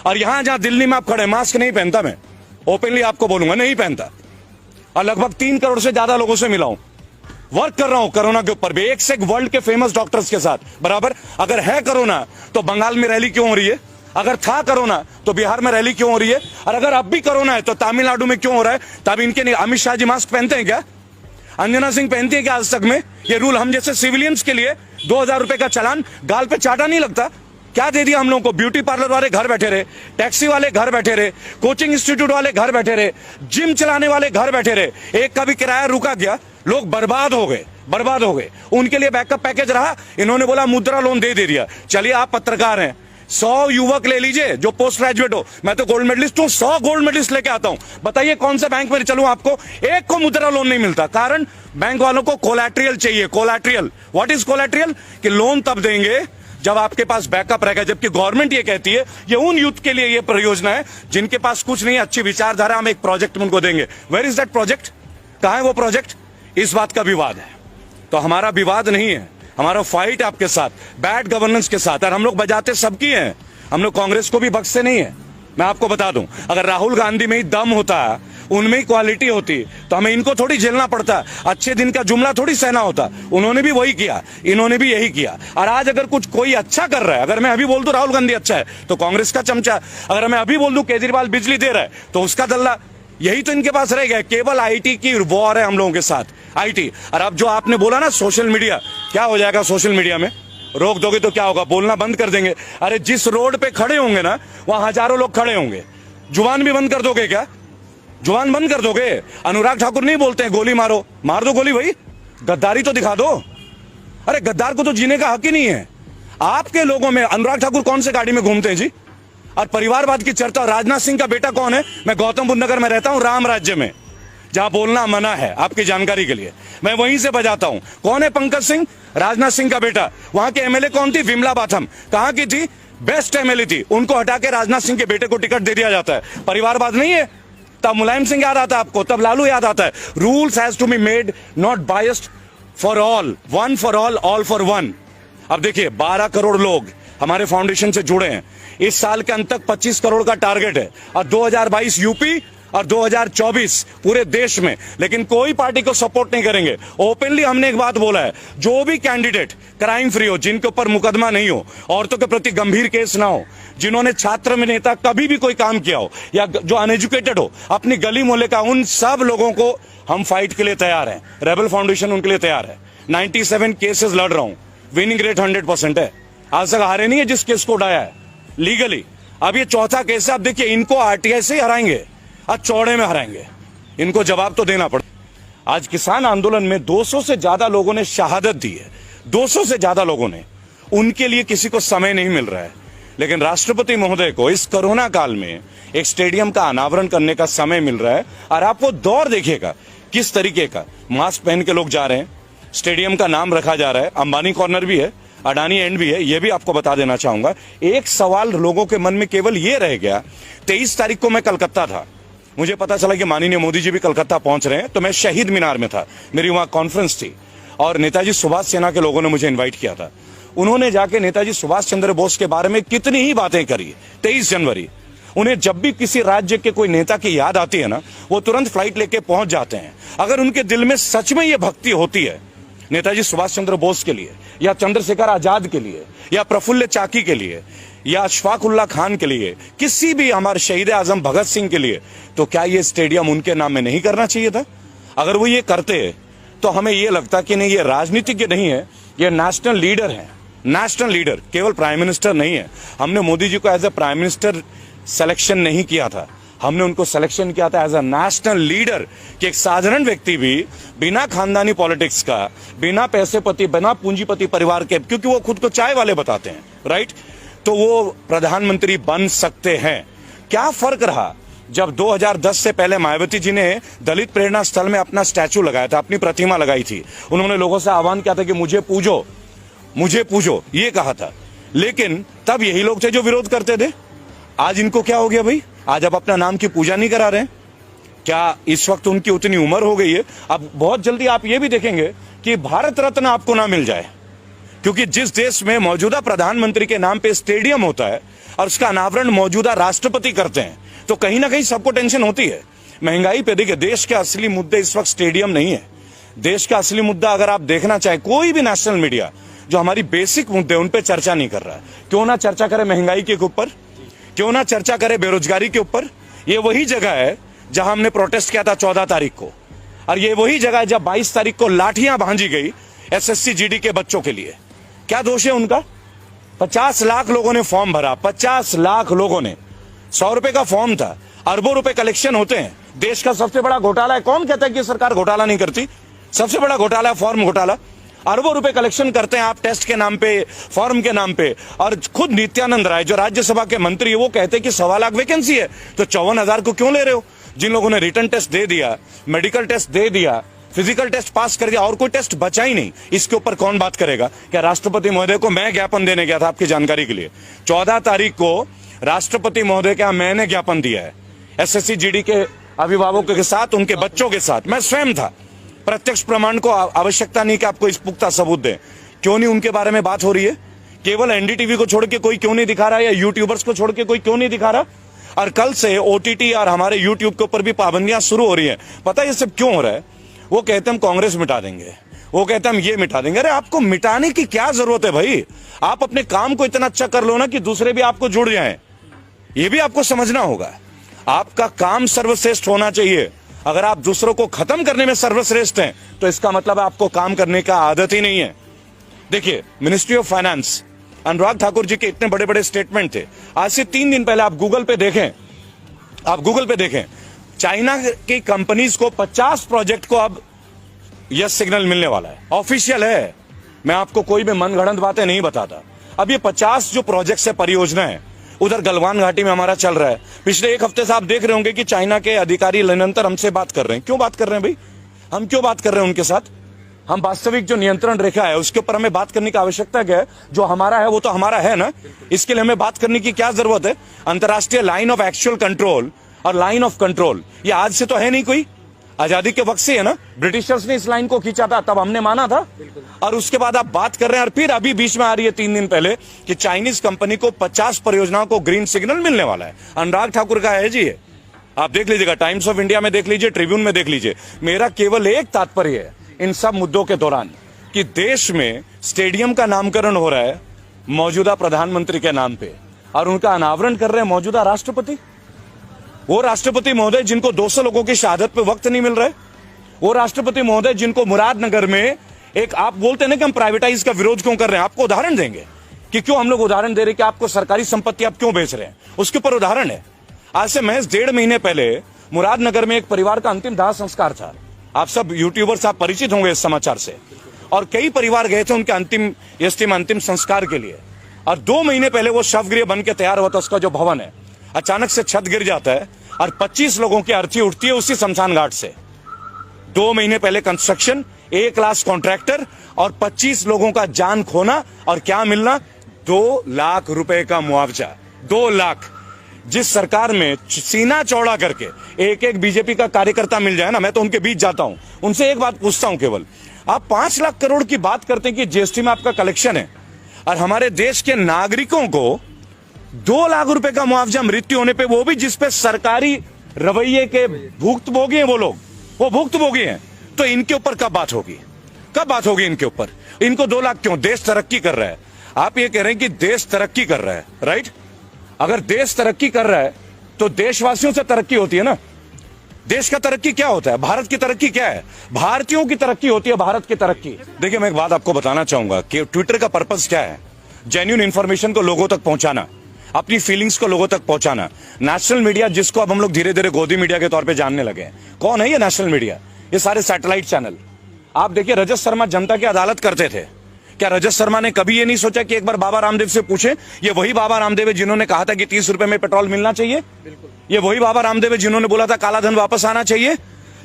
और यहां जहां दिल्ली में आप खड़े, मास्क नहीं पहनता, मैं ओपनली आपको बोलूंगा, नहीं पहनता। और लगभग 3 करोड़ से ज्यादा लोगों से मिला हूं, वर्क कर रहा हूं कोरोना के ऊपर भी, एक से एक वर्ल्ड के फेमस डॉक्टर्स के साथ बराबर। अगर है कोरोना तो बंगाल में रैली क्यों हो रही है? अगर था कोरोना तो बिहार में रैली क्यों हो रही है? और अगर अब भी कोरोना है तो तमिलनाडु में क्यों हो रहा है? तब इनके नहीं। अमित शाह जी मास्क पहनते हैं क्या? अंजना सिंह पहनती है क्या आज तक में? ये रूल हम जैसे सिविलियंस के लिए 2000 रुपए का चालान गाल पे चाटा नहीं लगता? क्या दे दिया हम लोगों को? ब्यूटी पार्लर वाले घर बैठे रहे, टैक्सी वाले घर बैठे रहे, कोचिंग इंस्टीट्यूट वाले घर बैठे रहे, जिम चलाने वाले घर बैठे रहे, एक का भी किराया रुका गया, लोग बर्बाद हो गए, बर्बाद हो गए। उनके लिए बैकअप पैकेज रहा, इन्होंने बोला मुद्रा लोन दे दिया। चलिए आप पत्रकार हैं, 100 युवक ले लीजिए जो पोस्ट ग्रेजुएट हो, मैं तो गोल्ड मेडलिस्ट हूं, 100 गोल्ड मेडलिस्ट लेके आता हूं, बताइए कौन से बैंक में चलूं? आपको एक को मुद्रा लोन नहीं मिलता। कारण बैंक वालों को कोलैटरल चाहिए। Collateral, what is collateral? कि लोन तब देंगे जब आपके पास बैकअप रहेगा। जबकि गवर्नमेंट ये कहती है ये उन यूथ के लिए ये परियोजना है जिनके पास कुछ नहीं, अच्छी विचारधारा, हम एक प्रोजेक्ट उनको देंगे। Where is that project? कहां है वो प्रोजेक्ट? इस बात का विवाद है। तो हमारा विवाद नहीं है, हमारा फाइट आपके साथ, बैड गवर्नेंस के साथ। और हम लोग बजाते सबकी हैं, हम लोग कांग्रेस को भी बख्शते नहीं है। मैं आपको बता दूं, अगर राहुल गांधी में ही दम होता, उनमें ही क्वालिटी होती, तो हमें इनको थोड़ी झेलना पड़ता, अच्छे दिन का जुमला थोड़ी सहना होता। उन्होंने भी वही किया, इन्होंने भी यही किया। और आज अगर कुछ कोई अच्छा कर रहा है, अगर मैं अभी बोल दूं राहुल गांधी अच्छा है तो कांग्रेस का चमचा, अगर मैं अभी बोल दूं केजरीवाल बिजली दे रहा है तो उसका दल्ला, यही तो इनके पास रह गया। केवल आईटी की वॉर है हम लोगों के साथ, आईटी। और अब जो आपने बोला ना सोशल मीडिया, क्या हो जाएगा सोशल मीडिया में? रोक दोगे तो क्या होगा? बोलना बंद कर देंगे। अरे जिस रोड पे खड़े होंगे ना, वहां हजारों लोग खड़े होंगे। जुबान भी बंद कर दोगे क्या? जुबान बंद कर दोगे? अनुराग ठाकुर नहीं बोलते हैं गोली मारो, मार दो गोली भाई, गद्दारी तो दिखा दो। अरे गद्दार को तो जीने का हक ही नहीं है। आपके लोगों में अनुराग ठाकुर कौन से गाड़ी में घूमते हैं जी? और परिवारवाद की चर्चा, राजनाथ सिंह का बेटा कौन है? मैं गौतम बुद्ध नगर में रहता हूं, राम राज्य में, जहां बोलना मना है, आपकी जानकारी के लिए मैं वहीं से बजाता हूं। कौन है पंकज सिंह? राजनाथ सिंह का बेटा। वहां के एमएलए कौन थी? विमला बाथम। कहां की थी? बेस्ट एमएलए थी। उनको हटा के राजनाथ सिंह के बेटे को टिकट दे दिया जाता है। परिवारवाद नहीं है? तब मुलायम सिंह याद आता है आपको, तब लालू याद आता है। Rules has to be made not biased for all, one for all for one. अब देखिए 12 करोड़ लोग हमारे फाउंडेशन से जुड़े हैं। इस साल के अंत तक 25 करोड़ का टारगेट है, और 2022 यूपी और 2024 पूरे देश में। लेकिन कोई पार्टी को सपोर्ट नहीं करेंगे। ओपनली हमने एक बात बोला है, जो भी कैंडिडेट क्राइम फ्री हो, जिनके ऊपर मुकदमा नहीं हो, औरतों के प्रति गंभीर केस ना हो, जिन्होंने छात्र में नेता कभी भी कोई काम किया हो, या जो अनएजुकेटेड हो, अपनी गली मोहल्ले का, उन सब लोगों को हम फाइट के लिए तैयार हैं। रेबल फाउंडेशन उनके लिए तैयार है। 97 केसेस लड़ रहा हूं, विनिंग रेट 100% है। आज तक हारे नहीं है जिस केस को उठाया है लीगली। अब ये चौथा केस है। अब देखिए इनको आरटीआई से हराएंगे, आज चौड़े में हराएंगे, इनको जवाब तो देना पड़े। आज किसान आंदोलन में 200 से ज्यादा लोगों ने शहादत दी है, 200 से ज्यादा लोगों ने। उनके लिए किसी को समय नहीं मिल रहा है। लेकिन राष्ट्रपति महोदय को इस कोरोना काल में एक स्टेडियम का अनावरण करने का समय मिल रहा है। और आप वो दौर देखिएगा किस तरीके का, मास्क पहन के लोग जा रहे हैं, स्टेडियम का नाम रखा जा रहा है, अंबानी कॉर्नर भी है, अडानी एंड भी है। ये भी आपको बता देना चाहूंगा। एक सवाल लोगों के मन में केवल ये रह गया, 23 तारीख को मैं कलकत्ता था, मुझे पता चला कि माननीय मोदी जी भी कलकत्ता पहुंच रहे हैं, तो मैं शहीद मीनार में था, मेरी वहां कॉन्फ्रेंस थी, और नेताजी सुभाष सेना के लोगों ने मुझे इन्वाइट किया था। उन्होंने जाके नेताजी सुभाष चंद्र बोस के बारे में कितनी ही बातें करी। 23 जनवरी, उन्हें जब भी किसी राज्य के कोई नेता की याद आती है ना, वो तुरंत फ्लाइट लेके पहुंच जाते हैं। अगर उनके दिल में सच में ये भक्ति होती है नेताजी सुभाष चंद्र बोस के लिए, या चंद्रशेखर आजाद के लिए, या प्रफुल्ल चाकी के लिए, या अशफाक उल्लाह खान के लिए, किसी भी हमारे शहीद आजम भगत सिंह के लिए, तो क्या ये स्टेडियम उनके नाम में नहीं करना चाहिए था? अगर वो ये करते तो हमें ये लगता कि नहीं, ये राजनीतिज्ञ नहीं है, ये नेशनल लीडर है। नेशनल लीडर, केवल प्राइम मिनिस्टर नहीं है। हमने मोदी जी को as a prime minister selection नहीं किया था, हमने उनको सिलेक्शन किया था एज अ नेशनल लीडर, कि एक साधारण व्यक्ति भी बिना खानदानी पॉलिटिक्स का, बिना पैसेपति, बिना पूंजीपति परिवार के, क्योंकि वो खुद को चाय वाले बताते हैं, राइट, तो वो प्रधानमंत्री बन सकते हैं। क्या फर्क रहा जब 2010 से पहले मायावती जी ने दलित प्रेरणा स्थल में अपना स्टैचू लगाया था, अपनी प्रतिमा लगाई थी। उन्होंने लोगों से आह्वान किया था कि मुझे पूजो, मुझे पूजो, ये कहा था। लेकिन तब यही लोग थे जो विरोध करते थे। आज इनको क्या हो गया भाई? आज आप अपना नाम की पूजा नहीं करा रहे? क्या इस वक्त उनकी उतनी उम्र हो गई है? अब बहुत जल्दी आप ये भी देखेंगे कि भारत रत्न आपको ना मिल जाए, क्योंकि जिस देश में मौजूदा प्रधानमंत्री के नाम पे स्टेडियम होता है, और उसका अनावरण मौजूदा राष्ट्रपति करते हैं, तो कहीं ना कहीं सबको टेंशन होती है। महंगाई पे देखिए, देश के असली मुद्दे इस वक्त स्टेडियम नहीं है। देश का असली मुद्दा अगर आप देखना चाहे, कोई भी नेशनल मीडिया जो हमारी बेसिक मुद्दे उन पे चर्चा नहीं कर रहा है। क्यों ना चर्चा करे महंगाई के ऊपर, क्यों ना चर्चा करे बेरोजगारी के ऊपर। ये वही जगह है जहां हमने प्रोटेस्ट किया था 14 तारीख को, और ये वही जगह है जब 22 तारीख को लाठियां भांजी गई एसएससी जीडी के बच्चों के लिए। क्या दोष है उनका? 50 लाख लोगों ने फॉर्म भरा, 50 लाख लोगों ने। 100 रुपए का फॉर्म था, अरबों रुपए कलेक्शन होते हैं। देश का सबसे बड़ा घोटाला है। कौन कहता है कि सरकार घोटाला नहीं करती? सबसे बड़ा घोटाला है फॉर्म घोटाला। अरबों रुपए कलेक्शन करते हैं आप टेस्ट के नाम पे, फॉर्म के नाम पे। और खुद नित्यानंद राय जो राज्यसभा के मंत्री है, वो कहते हैं कि 1.25 लाख वैकेंसी है, तो 54,000 को क्यों ले रहे हो? जिन लोगों ने रिटर्न टेस्ट दे दिया, मेडिकल टेस्ट दे दिया, फिजिकल टेस्ट पास कर दिया, और कोई टेस्ट बचा ही नहीं, इसके ऊपर कौन बात करेगा? क्या राष्ट्रपति महोदय को मैं ज्ञापन देने गया था, आपकी जानकारी के लिए 14 तारीख को राष्ट्रपति महोदय का मैंने ज्ञापन दिया है एसएससी जीडी के अभिभावकों के साथ, उनके बच्चों के साथ। मैं स्वयं था। प्रत्यक्ष प्रमाण को आवश्यकता नहीं कि आपको इस पुख्ता सबूत दें। क्यों नहीं उनके बारे में बात हो रही है? केवल एनडीटीवी को छोड़ के कोई क्यों नहीं दिखा रहा है, या यूट्यूबर्स को छोड़ के कोई क्यों नहीं दिखा रहा? और कल से ओटीटी और हमारे यूट्यूब के ऊपर भी पाबंदियां शुरू हो रही है। पता है ये सब क्यों हो रहा है? वो कहते हम कांग्रेस मिटा देंगे, वो कहते हम ये मिटा देंगे। अरे आपको मिटाने की क्या जरूरत है भाई? आप अपने काम को इतना अच्छा कर लो ना कि दूसरे भी आपको जुड़ जाएं। ये भी आपको समझना होगा। आपका काम सर्वश्रेष्ठ होना चाहिए। अगर आप दूसरों को खत्म करने में सर्वश्रेष्ठ हैं, तो इसका मतलब आपको काम करने का आदत ही नहीं है। देखिए, ministry of finance, Anurag Thakur ji के इतने बड़े बड़े स्टेटमेंट थे। आज से 3 दिन पहले आप गूगल पे देखें, चाइना की कंपनीज को 50 प्रोजेक्ट को अब यस सिग्नल मिलने वाला है। ऑफिशियल है, मैं आपको कोई भी मनगढ़ंत बातें नहीं बताता। अब ये 50 जो प्रोजेक्ट है, परियोजना है, उधर गलवान घाटी में हमारा चल रहा है। पिछले 1 हफ्ते से आप देख रहे होंगे कि चाइना के अधिकारी निरंतर हमसे बात कर रहे हैं। क्यों बात कर रहे हैं भाई? हम क्यों बात कर रहे हैं उनके साथ? हम वास्तविक जो नियंत्रण रेखा है उसके ऊपर हमें बात करने की आवश्यकता क्या है? जो हमारा है वो तो हमारा है ना, इसके लिए हमें बात करने की क्या जरूरत है? अंतर्राष्ट्रीय लाइन ऑफ एक्चुअल कंट्रोल और लाइन ऑफ कंट्रोल ये आज से तो है नहीं, कोई आजादी के वक्त से है ना। ब्रिटिशर्स ने इस लाइन को खींचा था, तब हमने माना था। और उसके बाद आप बात कर रहे हैं, और फिर अभी बीच में आ रही है 3 दिन पहले कि चाइनीज कंपनी को 50 परियोजनाओं को ग्रीन सिग्नल मिलने वाला है। अनुराग ठाकुर का है जी ये, आप देख लीजिएगा, टाइम्स ऑफ इंडिया में देख लीजिए, ट्रिब्यून में देख लीजिए। मेरा केवल एक तात्पर्य है इन सब मुद्दों के दौरान कि देश में स्टेडियम का नामकरण हो रहा है मौजूदा प्रधानमंत्री के नाम पे, और उनका अनावरण कर रहे हैं मौजूदा राष्ट्रपति। वो राष्ट्रपति महोदय जिनको 200 लोगों की शहादत पे वक्त नहीं मिल रहा है, वो राष्ट्रपति महोदय जिनको मुरादनगर में एक, आप बोलते हैं ना कि हम प्राइवेटाइज का विरोध क्यों कर रहे हैं, आपको उदाहरण देंगे कि क्यों हम लोग उदाहरण दे रहे हैं कि आपको सरकारी संपत्ति आप क्यों बेच रहे हैं, उसके ऊपर उदाहरण है। आज से महज 1.5 महीने पहले मुरादनगर में एक परिवार का अंतिम दाह संस्कार था। आप सब यूट्यूबर्स आप परिचित होंगे इस समाचार से, और कई परिवार गए थे उनके अंतिम संस्कार के लिए। और 2 महीने पहले वो शवगृह बन के तैयार हुआ था, उसका जो भवन है, अचानक से छत गिर जाता है और 25 लोगों की अर्थी उठती है उसी शमशान घाट से। 2 महीने पहले कंस्ट्रक्शन, A क्लास कॉन्ट्रैक्टर, और 25 लोगों का जान खोना, और क्या मिलना? 2 लाख रुपए का मुआवजा। 2 लाख। जिस सरकार में सीना चौड़ा करके एक बीजेपी का कार्यकर्ता मिल जाए ना, मैं तो उनके बीच जाता हूं, उनसे एक बात पूछता हूं केवल, आप 5 लाख करोड़ की बात करते हैं कि जीएसटी में आपका कलेक्शन है, और हमारे देश के नागरिकों को 2 लाख रुपए का मुआवजा मृत्यु होने पे, वो भी जिसपे सरकारी रवैये के भुक्तभोगी हैं, वो भुक्तभोगी हैं, तो इनके ऊपर कब बात होगी? कब बात होगी इनके ऊपर? इनको 2 लाख क्यों? देश तरक्की कर रहा है। आप ये कह रहे हैं कि देश तरक्की कर रहा है, राइट? अगर देश तरक्की कर रहा है तो देशवासियों से तरक्की होती है ना। देश का तरक्की क्या होता है? भारत की तरक्की क्या है? भारतीयों की तरक्की होती है, भारत की तरक्की। देखिए, मैं एक बात आपको बताना चाहूंगा कि ट्विटर का पर्पस क्या है? जेन्युइन इंफॉर्मेशन को लोगों तक पहुंचाना, अपनी फीलिंग्स को लोगों तक पहुंचाना। नेशनल मीडिया, जिसको अब हम लोग धीरे धीरे गोदी मीडिया के तौर पे जानने लगे हैं, कौन है ये नेशनल मीडिया? ये सारे सैटेलाइट चैनल। आप देखिए, रजत शर्मा जनता की अदालत करते थे। क्या रजत शर्मा ने कभी ये नहीं सोचा कि एक बार बाबा रामदेव से पूछे? ये वही बाबा रामदेव है जिन्होंने कहा था कि 30 रुपए में पेट्रोल मिलना चाहिए। ये वही बाबा रामदेव है जिन्होंने बोला था काला धन वापस आना चाहिए।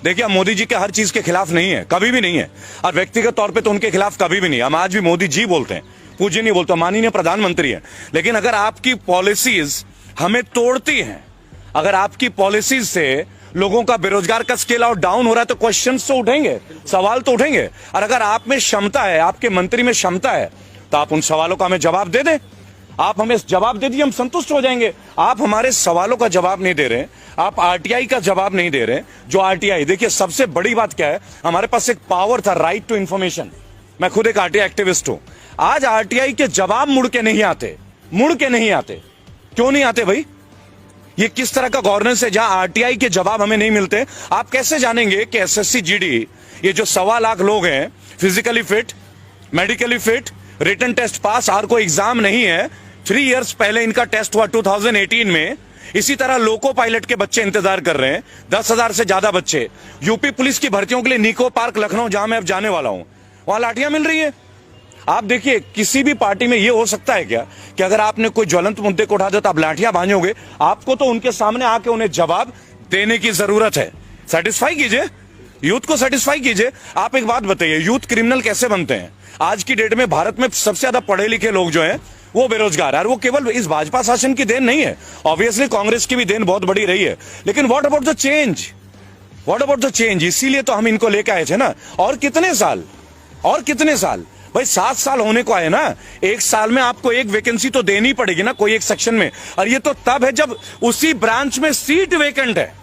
देखिए, हम मोदी जी के हर चीज के खिलाफ नहीं है, कभी भी नहीं है, और व्यक्तिगत तौर पे तो उनके खिलाफ कभी भी नहीं। हम आज भी मोदी जी बोलते हैं, पूज्य नहीं बोलते, माननीय प्रधानमंत्री है। लेकिन अगर आपकी पॉलिसीज हमें तोड़ती हैं, अगर आपकी पॉलिसीज से लोगों का बेरोजगार का स्केल आउट डाउन हो रहा है, तो क्वेश्चंस तो उठेंगे, सवाल तो उठेंगे। और अगर आप में क्षमता है, आपके मंत्री में क्षमता है, तो आप उन सवालों का हमें जवाब दे दें। आप हमें जवाब दे दीजिए, हम संतुष्ट हो जाएंगे। आप हमारे सवालों का जवाब नहीं दे रहे, आप आरटीआई का जवाब नहीं दे रहे। जो आरटीआई, देखिए सबसे बड़ी बात क्या है, हमारे पास एक पावर था, राइट टू इंफॉर्मेशन। मैं खुद एक आरटीआई एक्टिविस्ट हूं। आज आरटीआई के जवाब मुड़ के नहीं आते, मुड़ के नहीं आते। क्यों नहीं आते भाई? ये किस तरह का गवर्नेंस है जहां आरटीआई के जवाब हमें नहीं मिलते? आप कैसे जानेंगे कि एसएससी जीडी, ये जो 1.25 लाख लोग हैं, physically fit, medically fit, written test pass, और कोई एग्जाम नहीं है। 3 इयर्स पहले इनका टेस्ट हुआ 2018 में। इसी तरह लोको पायलट के बच्चे इंतजार कर रहे हैं, 10,000 से ज्यादा बच्चे। यूपी पुलिस की भर्तियों के लिए निको पार्क लखनऊ, जहां मैं अब जाने वाला हूं, वहां लाठियां मिल रही है। आप देखिए, किसी भी पार्टी में यह हो सकता है क्या कि अगर आपने कोई ज्वलंत मुद्दे को उठा दिया तो आप लाठियां भांजोगे? आपको तो उनके सामने आके उन्हें जवाब देने की जरूरत है। सेटिस्फाई कीजिए, यूथ को सेटिस्फाई कीजिए। आप एक बात बताइए, यूथ क्रिमिनल कैसे बनते हैं? आज की डेट में भारत में सबसे ज्यादा पढ़े लिखे लोग जो हैं वो बेरोजगार है, और वो केवल इस भाजपा शासन की देन नहीं है, ऑब्वियसली कांग्रेस की भी देन बहुत बड़ी रही है। लेकिन what about the change? What about the change? इसीलिए तो हम इनको लेके आए थे ना। और कितने साल, और कितने साल भाई? 7 साल होने को आए ना। 1 साल में आपको एक वैकेंसी तो देनी पड़ेगी ना, कोई एक सेक्शन में। और ये तो तब है जब उसी ब्रांच में सीट वेकेंट है,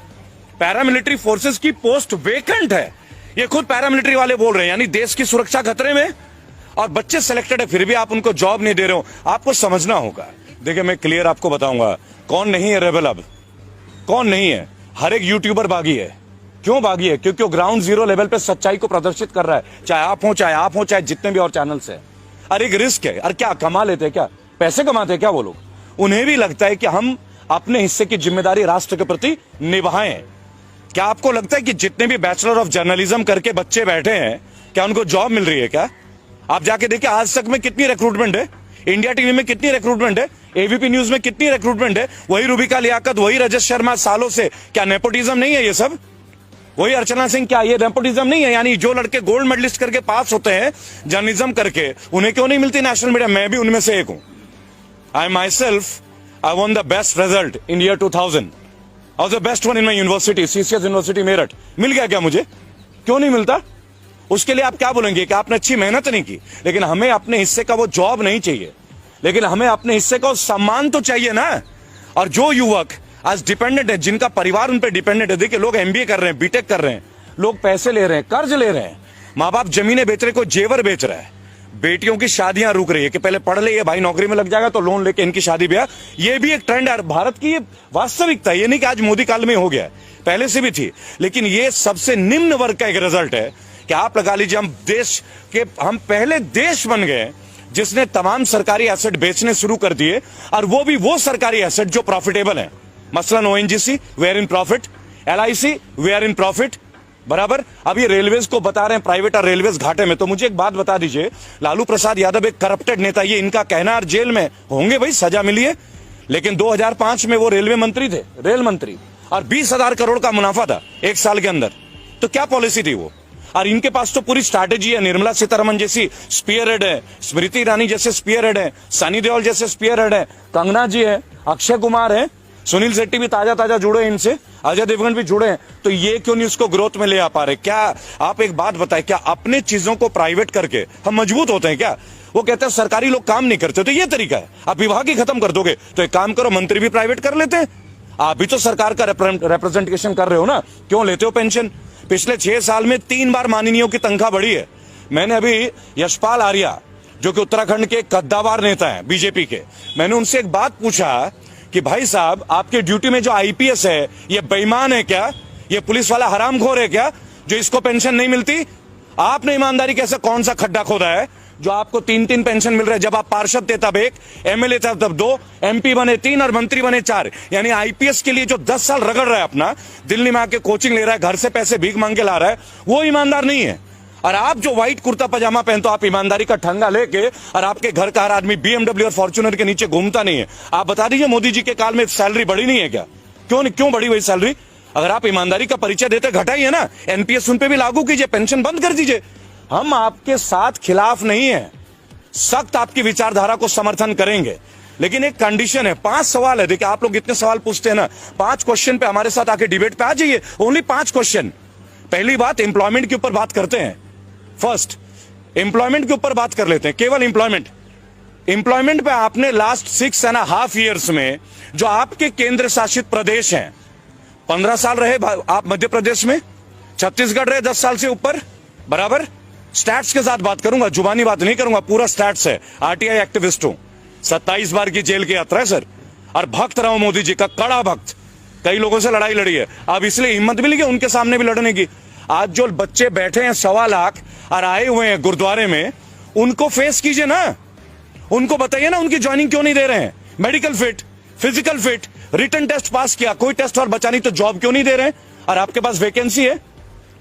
पैरामिलिट्री फोर्सेस की पोस्ट वेकेंट है। ये खुद पैरामिलिट्री वाले बोल रहे हैं, यानी देश की सुरक्षा खतरे में, और बच्चे सिलेक्टेड है, फिर भी आप उनको जॉब नहीं दे रहे हो। आपको समझना होगा। देखिए, मैं क्लियर आपको बताऊंगा कौन नहीं है रेबल, अब कौन नहीं है। हर एक यूट्यूबर बागी है। क्यों बागी है? क्योंकि वो ग्राउंड जीरो लेवल पे सच्चाई को प्रदर्शित कर रहा है, चाहे आप हो चाहे जितने भी और चैनल्स है। अरे एक रिस्क है। अरे क्या कमा लेते हैं, क्या पैसे कमाते हैं क्या वो लोग? उन्हें भी लगता है कि हम अपने हिस्से की जिम्मेदारी राष्ट्र के प्रति निभाएं। क्या आपको लगता है कि जितने भी बैचलर ऑफ जर्नलिज्म करके बच्चे बैठे हैं, क्या उनको जॉब मिल रही है? क्या आप जाके देखिए, आज तक में कितनी रिक्रूटमेंट है, इंडिया टीवी में कितनी रिक्रूटमेंट है, एबीपी न्यूज में कितनी रिक्रूटमेंट है। वही रूबिका लियाकत, वही रजत शर्मा सालों से। क्या नेपोटिज्म नहीं है ये सब? वही अर्चना सिंह, क्या ये नेपोटिज्म नहीं है? यानी जो लड़के गोल्ड मेडलिस्ट करके पास होते हैं जर्नलिज्म करके, उन्हें क्यों नहीं मिलती नेशनल मीडिया? मैं भी उनमें से एक हूं। I myself, I won the best result in year 2000, और the best one in my university, CCS university Meerut. मिल गया क्या मुझे? क्यों नहीं मिलता? उसके लिए आप क्या बोलेंगे कि आपने अच्छी मेहनत नहीं की? लेकिन हमें अपने हिस्से का वो जॉब नहीं चाहिए, लेकिन हमें अपने हिस्से का सम्मान तो चाहिए ना। और जो युवक आज डिपेंडेंट है, जिनका परिवार उन पर डिपेंडेंट है, देखिए लोग एमबीए कर रहे हैं, बीटेक कर रहे हैं, लोग पैसे ले रहे हैं, कर्ज ले रहे हैं, माँ बाप जमीनें बेच रहे, को जेवर बेच रहा है, बेटियों की शादियां रुक रही है कि पहले पढ़ ले, ये भाई नौकरी में लग जाएगा तो लोन लेके इनकी शादी ब्याह। ये भी एक ट्रेंड है भारत की, ये वास्तविकता। ये नहीं कि आज मोदी काल में हो गया, पहले से भी थी। लेकिन ये सबसे निम्न वर्ग का एक रिजल्ट है कि आप लगा लीजिए, हम पहले देश बन गए जिसने तमाम सरकारी एसेट बेचने शुरू कर दिए, और वो भी वो सरकारी एसेट जो प्रॉफिटेबल है। मसलन ONGC, they are in profit, LIC, they are in profit, बराबर। अब ये रेलवेज को बता रहे हैं प्राइवेट और रेलवेज घाटे में। तो मुझे एक बात बता दीजिए, लालू प्रसाद यादव एक करप्टेड नेता, ये इनका कहना, और जेल में होंगे भाई, सजा मिली है। लेकिन 2005 में वो रेलवे मंत्री थे, रेल मंत्री, और 20,000 करोड़ का मुनाफा था 1 साल के अंदर। तो क्या पॉलिसी थी वो? और इनके पास तो पूरी स्ट्रैटेजी है। निर्मला सीतारमन जैसी स्पीयर हेड है, स्मृति ईरानी जैसे स्पीयर हेड है, सनी देओल जैसे स्पीयर हेड है, कंगना जी है, अक्षय कुमार है, सुनील शेट्टी भी ताजा जुड़े हैं इनसे, अजय देवगन भी जुड़े हैं। तो ये क्यों नहीं उसको ग्रोथ में ले आ पा रहे? क्या आप एक बात बताएं, क्या अपने चीजों को प्राइवेट करके हम मजबूत होते हैं क्या? वो कहते हैं सरकारी लोग काम नहीं करते, तो ये तरीका है, आप विभाग ही खत्म कर दोगे। तो एक काम करो, मंत्री भी प्राइवेट कर लेते हैं। आप भी तो सरकार का रिप्रेजेंटेशन कर रहे हो ना, क्यों लेते हो पेंशन? पिछले 6 साल में 3 बार माननीयों की तनख्वाह बढ़ी है। मैंने अभी यशपाल आर्या, जो कि उत्तराखंड के कद्दावर नेता हैं बीजेपी के, मैंने उनसे एक बात पूछा कि भाई साहब, आपके ड्यूटी में जो आईपीएस है, ये बेईमान है क्या? ये पुलिस वाला हरामखोर है क्या, जो इसको पेंशन नहीं मिलती? आपने ईमानदारी कैसे, कौन सा खड्डा खोदा है जो आपको 3-3 पेंशन मिल रहा है? जब आप पार्षद थे तब 1, एमएलए थे तब 2, एमपी बने 3 और मंत्री बने 4। यानी आईपीएस के लिए जो 10 साल रगड़ रहा है अपना, दिल्ली में आके कोचिंग ले रहा है, घर से पैसे भीख मांग के ला रहा है, वो ईमानदार नहीं है। और आप जो व्हाइट कुर्ता पजामा पहनते हो, आप ईमानदारी का ठंगा लेके, और आपके घर का हर आदमी बीएमडब्ल्यू और फॉर्च्यूनर के नीचे घूमता नहीं है। आप बता दीजिए, मोदी जी के काल में सैलरी बढ़ी नहीं है क्या? क्यों बढ़ी हुई सैलरी? अगर आप ईमानदारी का परिचय देते, घटाइए ना। एनपीएस उन पे भी लागू कीजिए, पेंशन बंद कर दीजिए। हम आपके साथ खिलाफ नहीं है, सख्त आपकी विचारधारा को समर्थन करेंगे, लेकिन एक कंडीशन है। 5 सवाल है। देखिए, आप लोग इतने सवाल पूछते हैं ना, 5 क्वेश्चन पे हमारे साथ आके डिबेट पे आ जाइए। Only 5 question. पहली बात, एम्प्लॉयमेंट के ऊपर बात करते हैं। फर्स्ट, एम्प्लॉयमेंट के ऊपर बात कर लेते हैं, केवल एम्प्लॉयमेंट। एम्प्लॉयमेंट पे आपने लास्ट 6.5 years में जो आपके केंद्र शासित प्रदेश हैं, 15 साल रहे आप मध्य प्रदेश में, छत्तीसगढ़ रहे 10 साल से ऊपर, बराबर। स्टैट्स के साथ बात करूंगा, जुबानी बात नहीं करूंगा, पूरा स्टैट्स है। आरटीआई एक्टिविस्ट हूं, 27 बार की जेल की यात्रा है सर, और भक्त रहा हूं मोदी जी का, कड़ा भक्त। कई लोगों से लड़ाई लड़ी है, अब इसलिए हिम्मत मिली कि उनके सामने भी लड़ने की। आज जो बच्चे बैठे हैं 1.25 लाख और आए हुए हैं गुरुद्वारे में, उनको फेस कीजिए ना, उनको बताइए ना उनकी ज्वाइनिंग क्यों नहीं दे रहे हैं। Medical fit, physical fit, written test pass किया, कोई टेस्ट और बचा नहीं, तो जॉब क्यों नहीं दे रहे हैं? और आपके पास वैकेंसी है,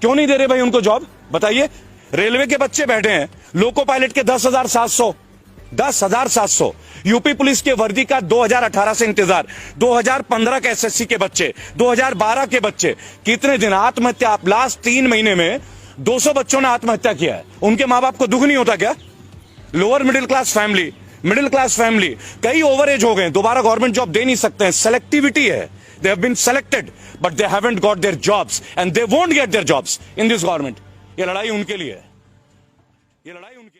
क्यों नहीं दे रहे भाई उनको जॉब, बताइए। रेलवे के बच्चे बैठे हैं, लोको पायलट के 10,700, यूपी पुलिस के वर्दी का 2018 से इंतजार, 2015 के एसएससी के बच्चे, 2012 के बच्चे, कितने दिन आत्महत्या। आप लास्ट 3 महीने में 200 बच्चों ने आत्महत्या किया है। उनके मां बाप को दुख नहीं होता क्या? लोअर मिडिल क्लास फैमिली, कई ओवर एज हो गए, दोबारा गवर्नमेंट जॉब दे नहीं सकते हैं, सेलेक्टिविटी है। They have been selected, but they haven't got their jobs, and they won't get their jobs in this government. ये लड़ाई उनके लिए है, ये लड़ाई उनके